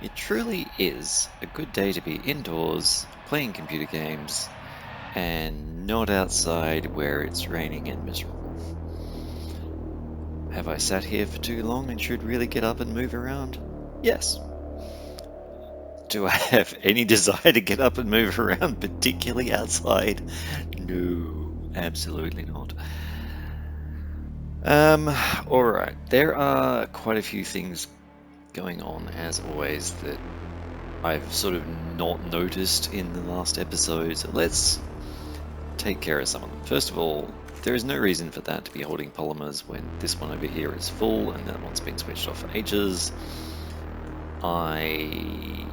It truly is a good day to be indoors, playing computer games, and not outside where it's raining and miserable. Have I sat here for too long and should really get up and move around? Yes. Do I have any desire to get up and move around, particularly outside? No, absolutely not. Alright, there are quite a few things going on, as always, that I've sort of not noticed in the last episode, so let's take care of some of them. First of all, there is no reason for that to be holding polymers when this one over here is full and that one's been switched off for ages. I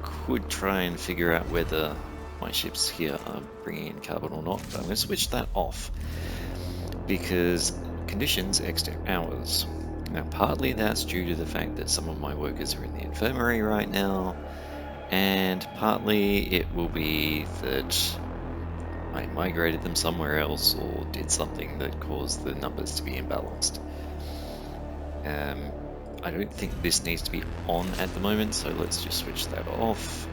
could try and figure out whether my ships here are bringing in carbon or not, but I'm going to switch that off because conditions extra hours. Now, partly that's due to the fact that some of my workers are in the infirmary right now, and partly it will be that I migrated them somewhere else or did something that caused the numbers to be imbalanced. I don't think this needs to be on at the moment, so let's just switch that off.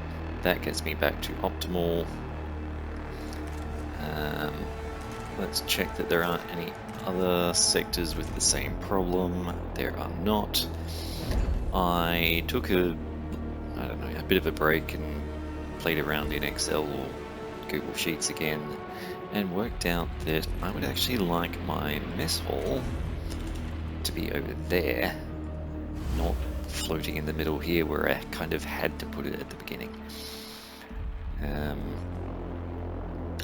That gets me back to optimal. Let's check that there aren't any other sectors with the same problem. There are not. I took a bit of a break and played around in Excel or Google Sheets again and worked out that I would actually like my mess hall to be over there, not floating in the middle here where I kind of had to put it at the beginning.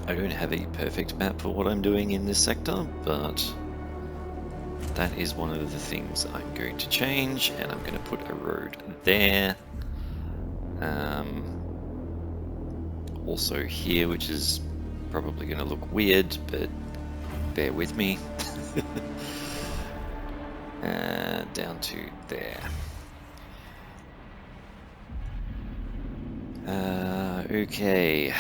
I don't have a perfect map for what I'm doing in this sector, but that is one of the things I'm going to change, and I'm going to put a road there. Also here, which is probably going to look weird, but bear with me. Down to there. Okay,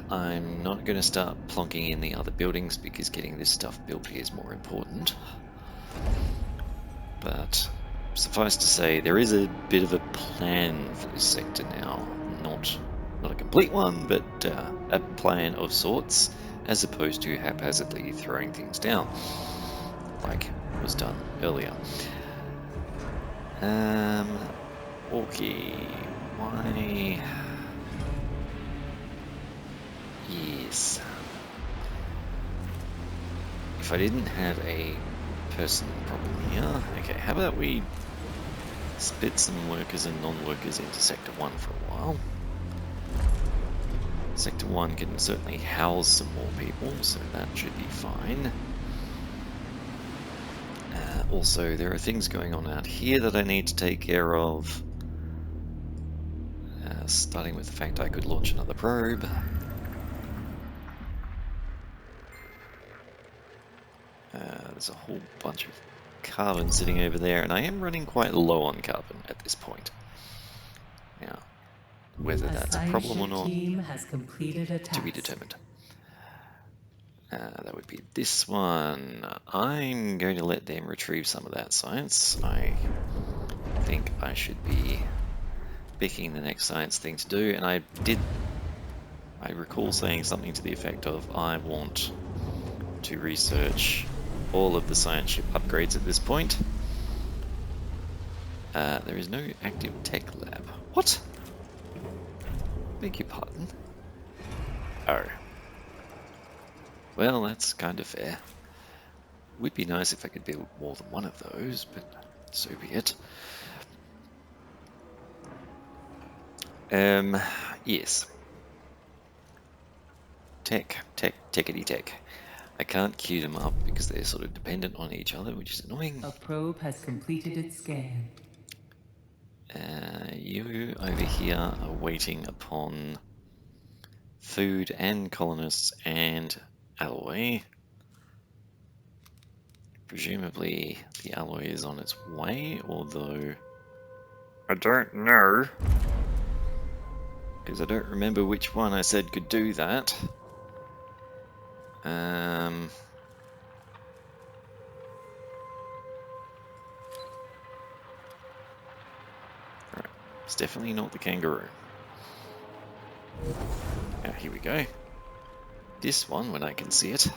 I'm not going to start plonking in the other buildings because getting this stuff built here is more important. But suffice to say, there is a bit of a plan for this sector now. Not a complete one, but a plan of sorts, as opposed to haphazardly throwing things down, like was done earlier. Okay, why? Yes. If I didn't have a person problem here, okay, how about we split some workers and non-workers into Sector 1 for a while. Sector 1 can certainly house some more people, so that should be fine. Also, there are things going on out here that I need to take care of. Starting with the fact I could launch another probe. There's a whole bunch of carbon sitting over there, and I am running quite low on carbon at this point. Now, whether that's a problem or not, to be determined. That would be this one. I'm going to let them retrieve some of that science. I think I should be picking the next science thing to do, and I recall saying something to the effect of I want to research all of the science ship upgrades at this point. There is no active tech lab. What? Beg your pardon? Oh. Well, that's kind of fair. Would be nice if I could build more than one of those, but so be it. Yes. Techity tech. I can't queue them up because they're sort of dependent on each other, which is annoying. A probe has completed its scan. You over here are waiting upon food and colonists and alloy. Presumably the alloy is on its way, although I don't know, because I don't remember which one I said could do that. Right. It's definitely not the kangaroo. Now, here we go. This one, when I can see it.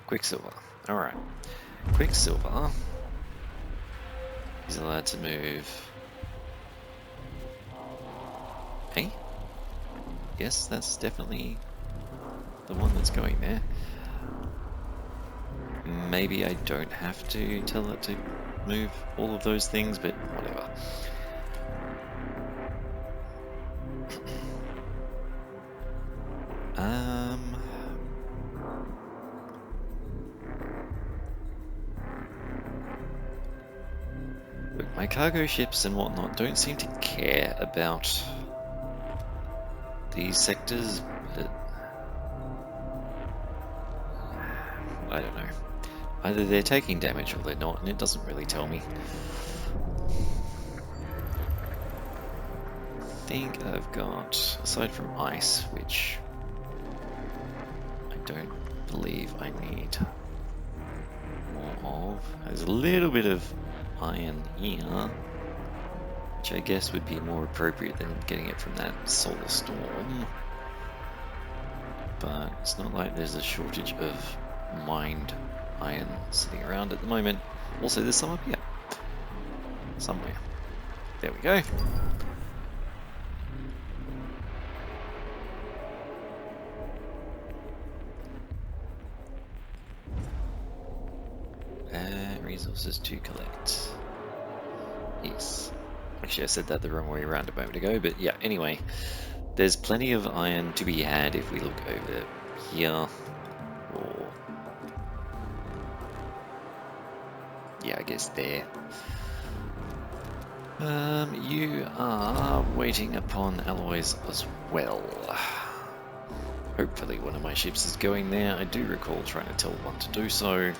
Quicksilver. Alright. Quicksilver is allowed to move. Hey? Yes, that's definitely the one that's going there. Maybe I don't have to tell it to move all of those things, but whatever. Look, my cargo ships and whatnot don't seem to care about these sectors, but I don't know. Either they're taking damage or they're not, and it doesn't really tell me. I think I've got, aside from ice, which I don't believe I need more of. There's a little bit of iron here, which I guess would be more appropriate than getting it from that solar storm. But it's not like there's a shortage of mined iron sitting around at the moment. Also, there's some up here. Somewhere. There we go. Resources to collect. Yes. Actually, I said that the wrong way around a moment ago, but yeah, anyway. There's plenty of iron to be had if we look over here. Or... yeah, I guess there. You are waiting upon alloys as well. Hopefully one of my ships is going there. I do recall trying to tell one to do so.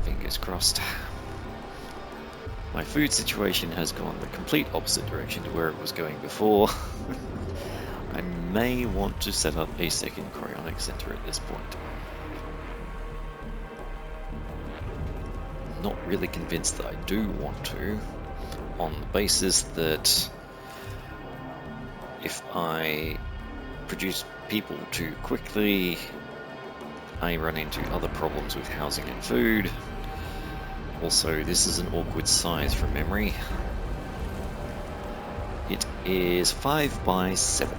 Fingers crossed. My food situation has gone the complete opposite direction to where it was going before. I may want to set up a second cryonic center at this point. Not really convinced that I do want to, on the basis that if I produce people too quickly, I run into other problems with housing and food. Also, this is an awkward size from memory. It is 5 by 7.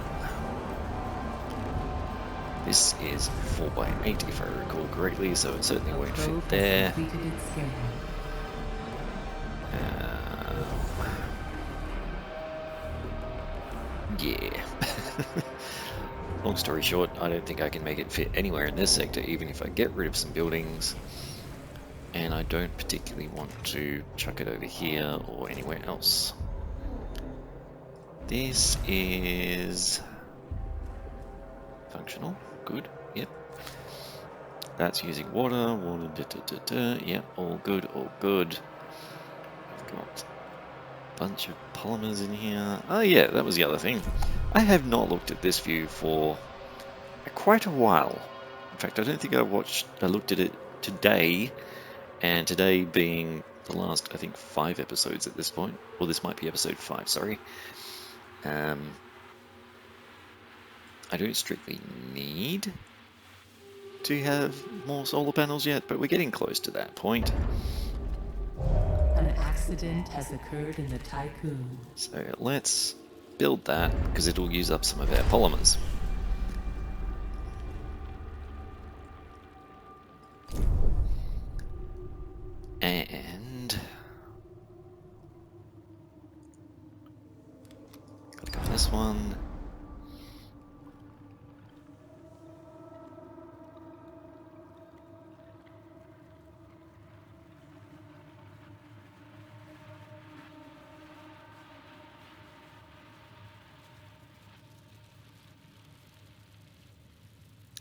This is 4 by 8 if I recall correctly, so it certainly won't fit there. Yeah. Long story short, I don't think I can make it fit anywhere in this sector, even if I get rid of some buildings. And I don't particularly want to chuck it over here or anywhere else. This is functional. Good. Yep. That's using water. Yep. All good. All good. I've got a bunch of polymers in here. Oh yeah, that was the other thing. I have not looked at this view for quite a while. In fact, I don't think I looked at it today, and today being the last, I think, 5 episodes at this point. Well, this might be episode 5, sorry. I don't strictly need to have more solar panels yet, but we're getting close to that point. An accident has occurred in the Tycoon. So let's build that, because it'll use up some of our polymers. And click on this one.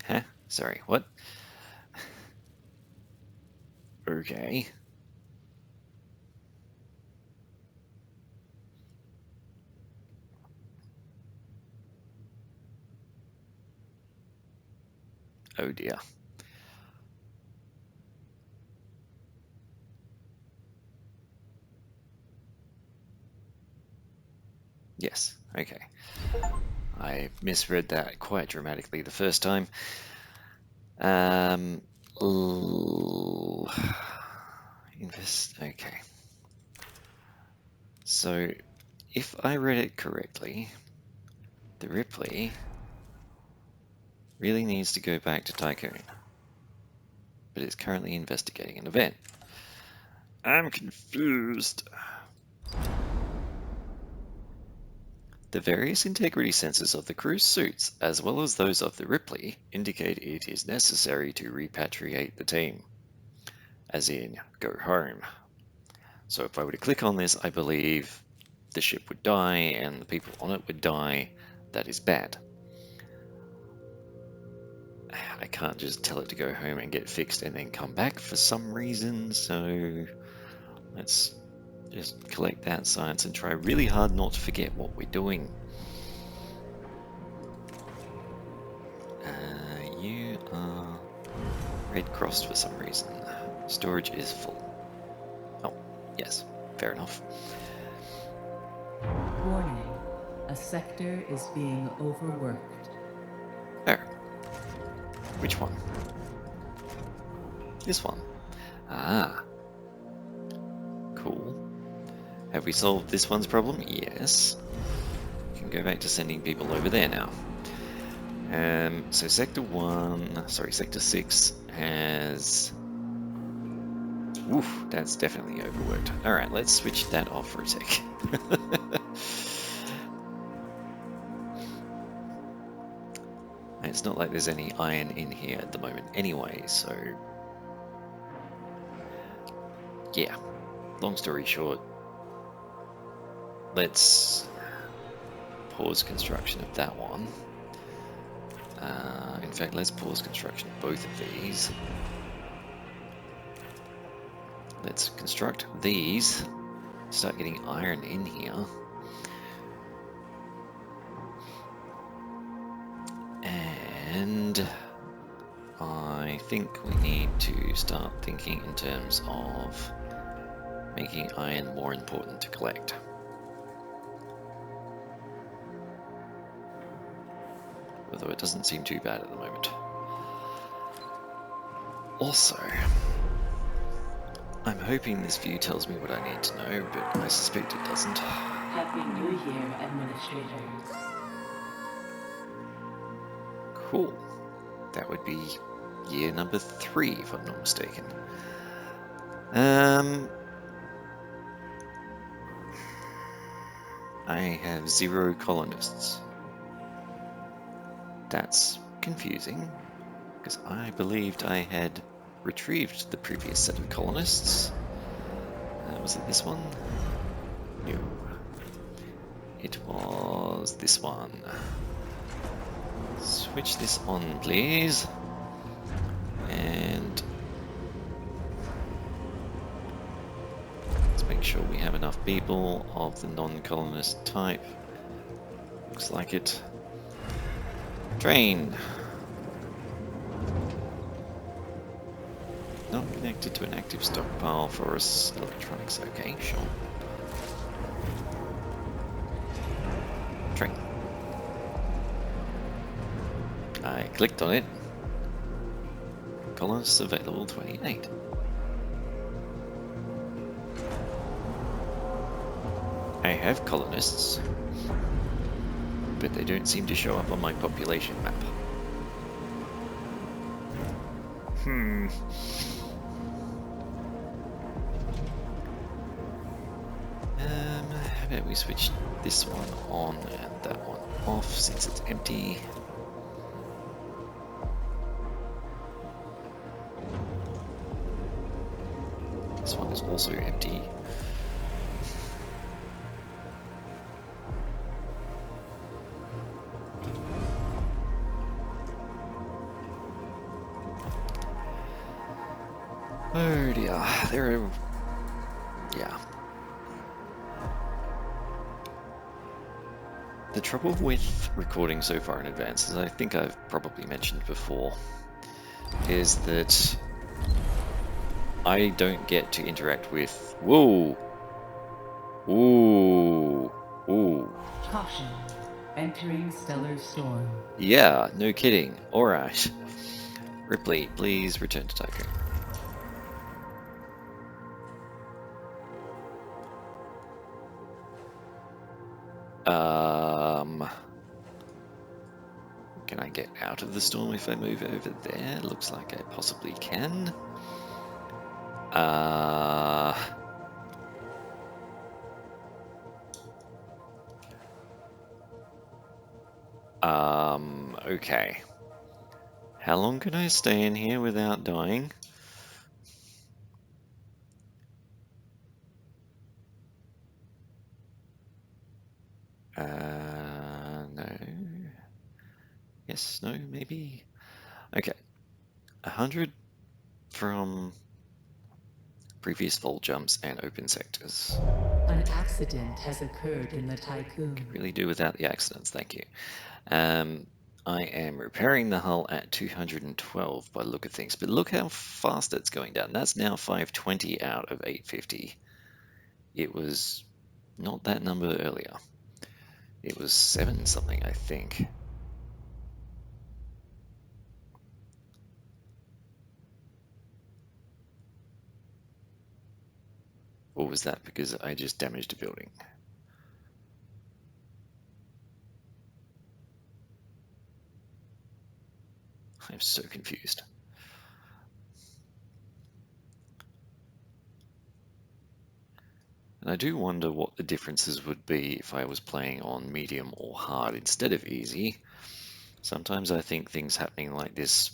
Huh? Sorry, what? Okay. Oh dear. Yes, okay. I misread that quite dramatically the first time. Okay. So, if I read it correctly, the Ripley really needs to go back to Tycoon, but is currently investigating an event. I'm confused. The various integrity sensors of the crew's suits, as well as those of the Ripley, indicate it is necessary to repatriate the team. As in, go home. So if I were to click on this, I believe the ship would die and the people on it would die. That is bad. I can't just tell it to go home and get fixed and then come back for some reason, so let's just collect that science and try really hard not to forget what we're doing. You are red crossed for some reason. Storage is full. Oh, yes, fair enough. Warning. A sector is being overworked. Oh. Which one? This one. Ah. Cool. Have we solved this one's problem? Yes. We can go back to sending people over there now. So Sector 6 has... Oof, that's definitely overworked. Alright, let's switch that off for a sec. It's not like there's any iron in here at the moment anyway, so... Yeah, long story short, let's pause construction of that one. In fact, let's pause construction of both of these. Let's construct these, start getting iron in here. And I think we need to start thinking in terms of making iron more important to collect. Although it doesn't seem too bad at the moment. Also, I'm hoping this view tells me what I need to know, but I suspect it doesn't. Happy New Year, administrators. Cool. That would be year number 3, if I'm not mistaken. I have 0 colonists. That's confusing, because I believed I had retrieved the previous set of colonists. Was it this one? No. It was this one. Switch this on, please. And let's make sure we have enough people of the non-colonist type. Looks like it. Train. Not connected to an active stockpile for us electronics. Okay, sure. Train. I clicked on it. Colonists available 28. I have colonists, but they don't seem to show up on my population map. How about we switch this one on and that one off since it's empty. This one is also empty. Oh dear, yeah. The trouble with recording so far in advance, as I think I've probably mentioned before, is that I don't get to interact with... Whoa! Ooh! Ooh! Caution. Entering stellar storm. Yeah, no kidding. Alright. Ripley, please return to Tycoon. Can I get out of the storm if I move over there? Looks like I possibly can. Okay. How long can I stay in here without dying? No. Yes, no, maybe. Okay. 100 from previous vault jumps and open sectors. An accident has occurred in the Tycoon. Could really do without the accidents, thank you. I am repairing the hull at 212 by the look of things, but look how fast it's going down. That's now 520 out of 850. It was not that number earlier. It was 7 something, I think. Or was that because I just damaged a building? I'm so confused. And I do wonder what the differences would be if I was playing on medium or hard instead of easy. Sometimes I think things happening like this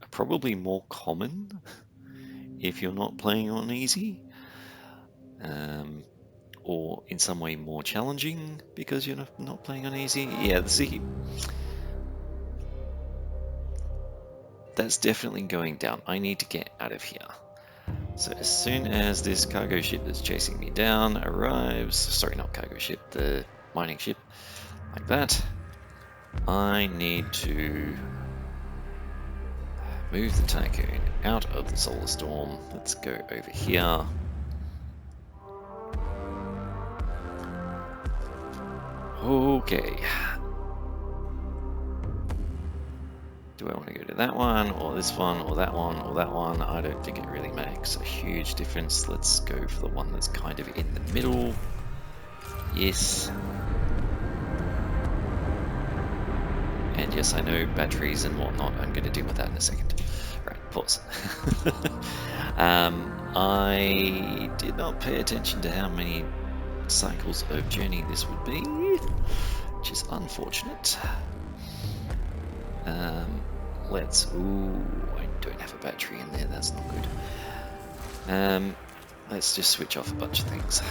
are probably more common if you're not playing on easy. Or in some way more challenging because you're not playing on easy. Yeah, see, that's definitely going down. I need to get out of here. So as soon as this cargo ship that's chasing me down arrives, sorry, not cargo ship, the mining ship, like that, I need to move the Tycoon out of the solar storm. Let's go over here. Okay. Do I want to go to that one, or this one, or that one, or that one? I don't think it really makes a huge difference. Let's go for the one that's kind of in the middle. Yes. And yes, I know batteries and whatnot. I'm going to deal with that in a second. Right, pause. I did not pay attention to how many cycles of journey this would be, which is unfortunate. Ooh, I don't have a battery in there, that's not good. Let's just switch off a bunch of things.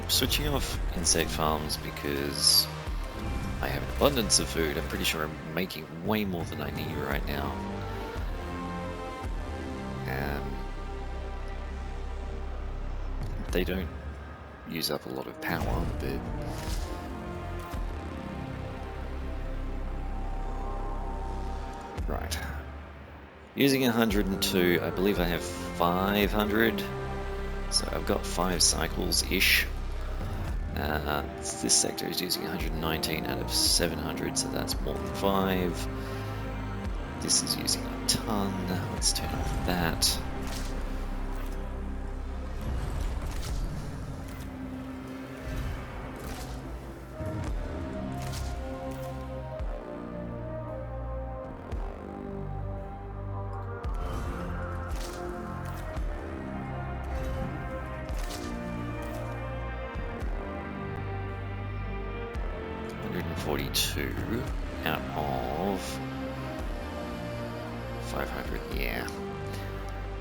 Switching off insect farms because I have an abundance of food. I'm pretty sure I'm making way more than I need right now. They don't use up a lot of power, but right. Using 102, I believe I have 500. So I've got 5 cycles-ish. This sector is using 119 out of 700, so that's more than 5. This is using a ton. Let's turn off that. Out of 500, yeah.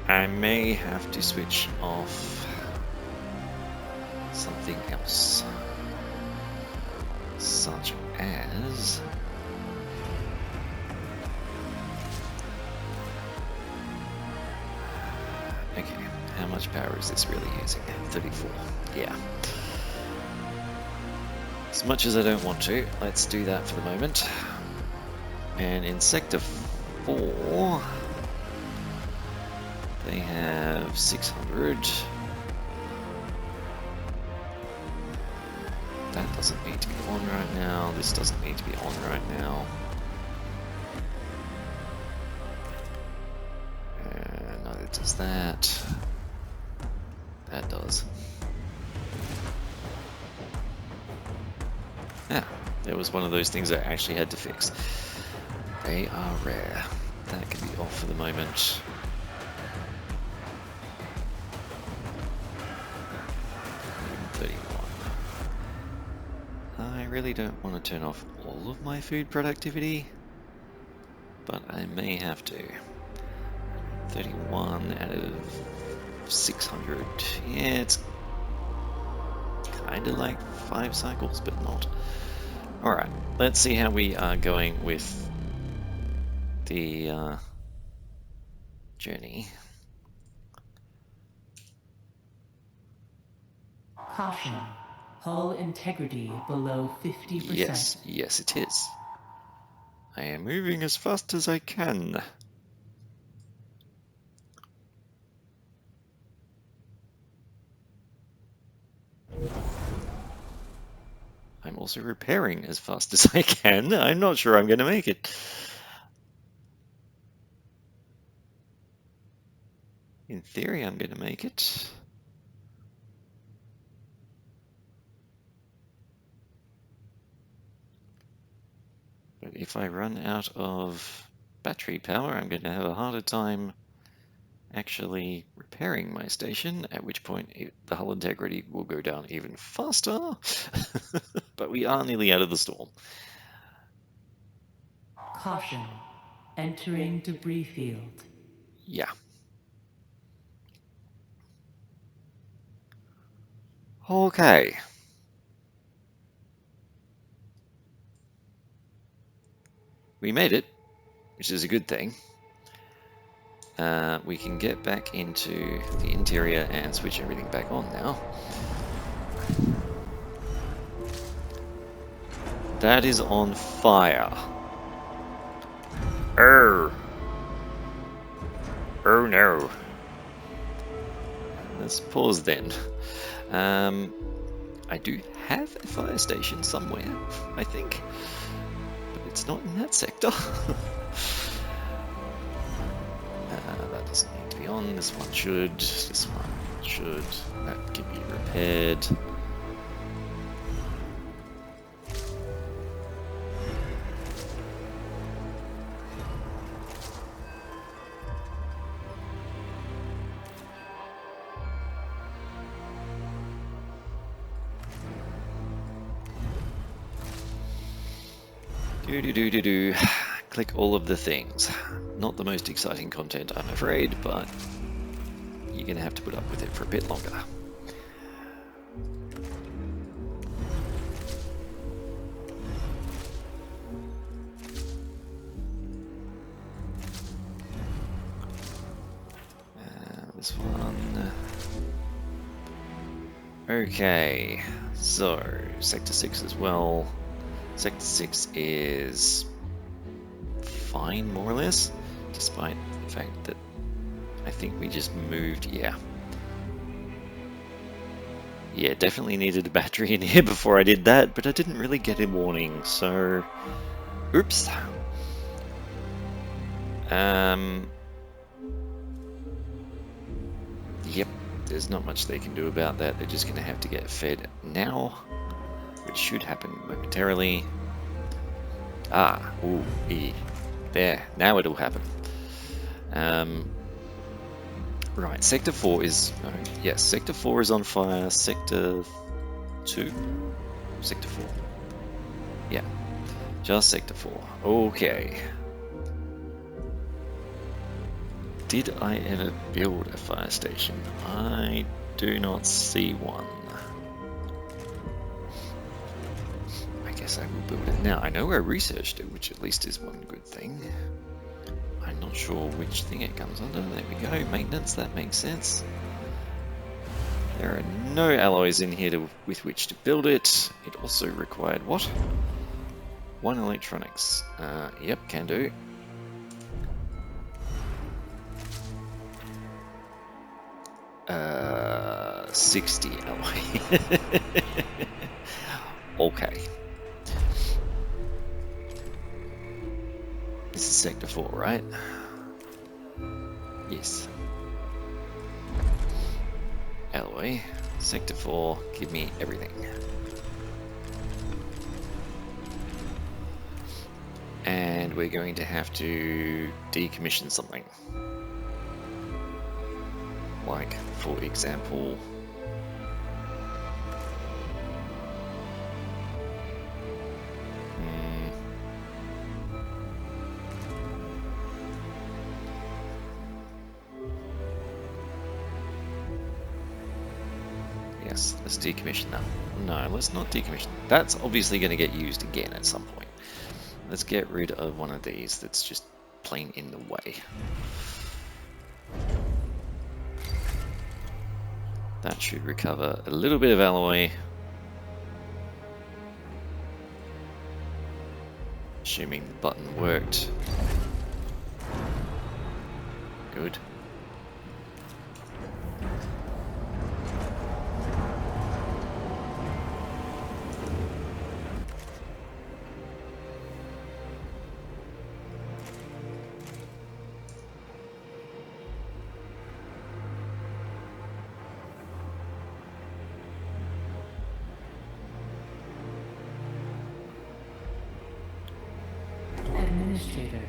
I may have to switch off something else, such as much power is this really using? 34. Yeah. As much as I don't want to, let's do that for the moment. And in Sector 4, they have 600. That doesn't need to be on right now. This doesn't need to be on right now. Neither does that. That does. Yeah, it was one of those things I actually had to fix. They are rare. That can be off for the moment. I really don't want to turn off all of my food productivity, but I may have to. 31 out of 600. Yeah, it's kind of like 5 cycles, but not. Alright, let's see how we are going with the journey. Caution. Hull integrity below 50%. Yes it is. I am moving as fast as I can. I'm also repairing as fast as I can. I'm not sure I'm going to make it. In theory, I'm going to make it. But if I run out of battery power, I'm going to have a harder time actually repairing my station, at which point the hull integrity will go down even faster. But we are nearly out of the storm. Caution. Entering debris field. Yeah. Okay. We made it, which is a good thing. We can get back into the interior and switch everything back on now. That is on fire. Oh. Oh no. Let's pause then. I do have a fire station somewhere, I think. But it's not in that sector. That doesn't need to be on. This one should. This one should. That can be repaired. Do. Click all of the things. Not the most exciting content, I'm afraid, but you're going to have to put up with it for a bit longer. This one. Okay, so Sector 6 as well. Sector 6 is fine, more or less, despite the fact that I think we just moved, yeah, definitely needed a battery in here before I did that, but I didn't really get a warning, so, oops. Yep, there's not much they can do about that, they're just going to have to get fed now, which should happen momentarily. There, now it'll happen. Right, Sector 4 is... yes, Sector 4 is on fire. Sector 2? Sector 4. Yeah, just Sector 4. Okay. Did I ever build a fire station? I do not see one. I guess I will build it now. I know I researched it, which at least is one good thing. I'm not sure which thing it comes under. There we go. Maintenance, that makes sense. There are no alloys in here with which to build it. It also required what? 1 electronics. Yep, can do. Uh, 60 alloy. Okay. This is Sector 4, right? Yes. Alloy. Sector 4, give me everything. And we're going to have to decommission something. Like, for example... Yes, let's decommission that. No, let's not decommission. That's obviously going to get used again at some point. Let's get rid of one of these that's just plain in the way. That should recover a little bit of alloy. Assuming the button worked. Good. Administrator,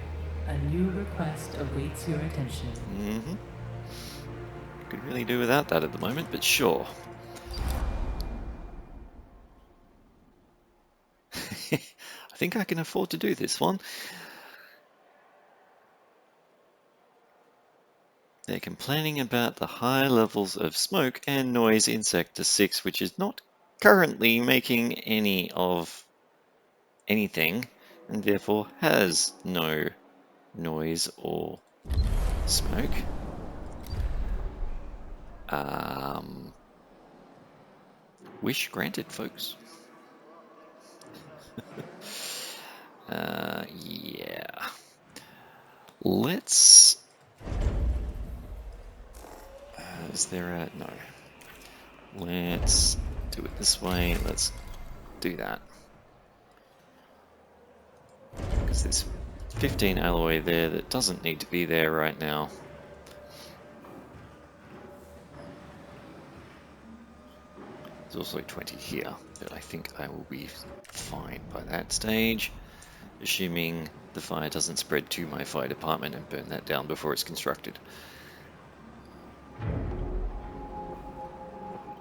a new request awaits your attention. Mm-hmm. Could really do without that at the moment, but sure. I think I can afford to do this one. They're complaining about the high levels of smoke and noise in Sector 6, which is not currently making any of anything, and therefore has no noise or smoke. Wish granted, folks. Yeah. Let's... is there a... no. Let's do it this way. Let's do that. Because there's 15 alloy there that doesn't need to be there right now. There's also 20 here, but I think I will be fine by that stage, assuming the fire doesn't spread to my fire department and burn that down before it's constructed.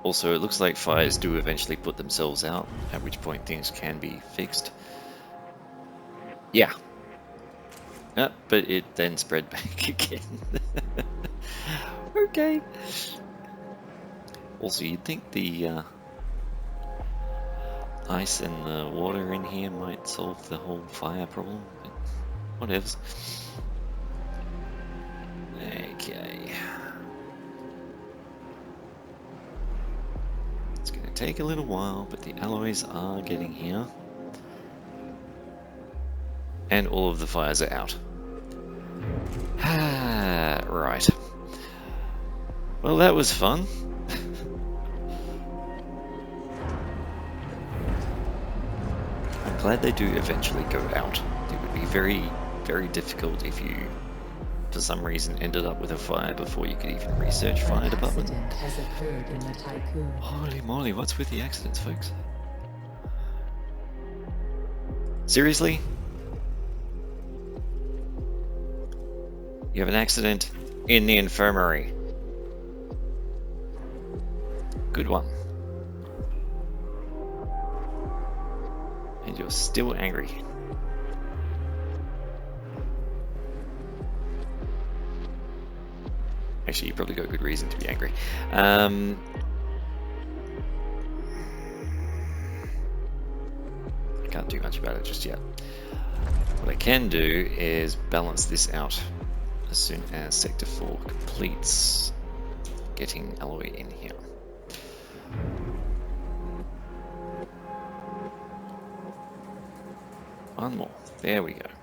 Also, it looks like fires do eventually put themselves out, at which point things can be fixed. Yeah. But it then spread back again. Okay. Also, you'd think the ice and the water in here might solve the whole fire problem, but whatevs. Okay. It's going to take a little while, but the alloys are getting here. And all of the fires are out. Right. Well, that was fun. I'm glad they do eventually go out. It would be very, very difficult if you, for some reason, ended up with a fire before you could even research fire department. An accident has occurred in the tycoon. Holy moly, what's with the accidents, folks? Seriously? You have an accident in the infirmary. Good one. And you're still angry. Actually, you probably got good reason to be angry. I can't do much about it just yet. What I can do is balance this out as soon as Sector 4 completes getting alloy in here. One more. There we go.